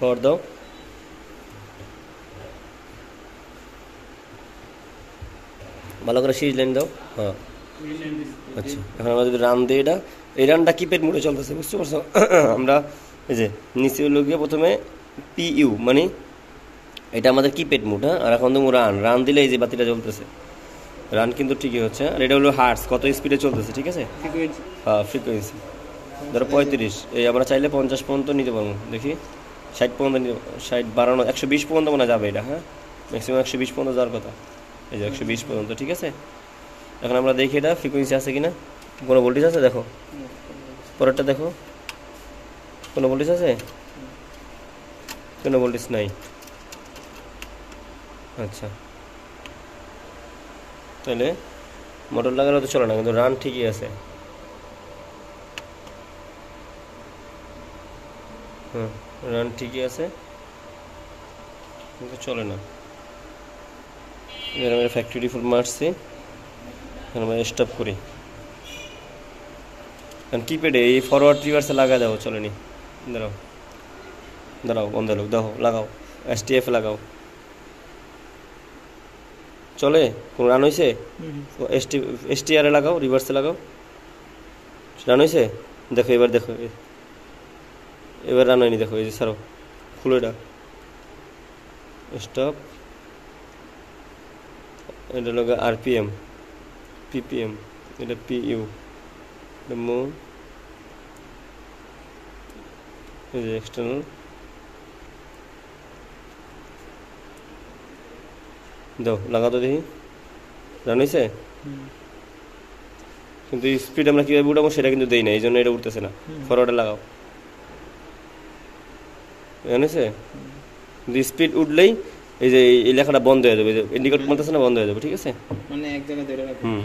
পাওয়ার দাও। ভালো করে সিরিজ লাইন দাও। হ্যাঁ আচ্ছা, এখন আমরা যদি রান দিই, এই রানটা কিপ্যাড মোডে চলতেছে, বুঝতে পারছো? আমরা এই যে নিচে হলো গিয়ে প্রথমে PU, মানে এটা আমাদের কিপ্যাড মোড। হ্যাঁ, আর এখন তুমি রান দিলে এই যে বাতিটা জ্বলতেছে, রান কিন্তু ঠিকই হচ্ছে। আর এটা হলো হার্টস, কত স্পিডে চলতেছে, ঠিক আছে? হ্যাঁ, ফ্রিকোয়েন্সি ধরো 35। এই আমরা চাইলে 50 পর্যন্ত নিতে পারবো, দেখি 60 পর্যন্ত নিতে, 60 বাড়ানো 120 পর্যন্ত মনে যাবে এটা। হ্যাঁ, ম্যাক্সিমাম 120 পর্যন্ত যাওয়ার কথা, এই যে 120 পর্যন্ত, ঠিক আছে? এখন আমরা দেখি এটা ফ্রিকোয়েন্সি আছে কিনা, কোনো ভোল্টেজ আছে দেখো, পরেরটা দেখো কোনো ভোল্টেজ আছে, কোনো ভোল্টেজ নাই। আচ্ছা, তাহলে মোটর লাগানো তো চলে না, কিন্তু রান ঠিকই আছে। হ্যাঁ, রান ঠিকই আছে কিন্তু চলে না। এবার আমরা ফ্যাক্টরি ফুল মারছি, এখন আমরা স্টপ করি। কারণ কিপ্যাডে এই ফরওয়ার্ড রিভার্সে লাগা দাও, চলেনি। দাঁড়াও দাঁড়াও, বন্ধ লোক দেখো, লাগাও, STF লাগাও, চলে? কোনো রান হয়েছে? STR এ লাগাও, রিভার্সে লাগাও, রান হয়েছে? দেখো এবার, দেখো এবার রান হয়নি, দেখো এই যে ছাড়ো, খুলো এটা, স্টপ। এটা হলো RPM, PPM, এটা PU, এটা মুভ, এই যে এক্সটার্নাল। দাও, লাগাও তো দেখি, রান হয়েছে? কিন্তু স্পিড আমরা কীভাবে উঠাবো সেটা কিন্তু দেই না, এই জন্য এটা উঠতেছে না। ফরওয়ার্ডে লাগাও, রান হয়েছে? কিন্তু স্পিড উঠলেই এই যে এই লেখাটা বন্ধ হয়ে যাবে, ইন্ডিকেটর বলতেছে না, বন্ধ হয়ে যাবে, ঠিক আছে? মানে এক জায়গায় ধরে রাখো। হুম।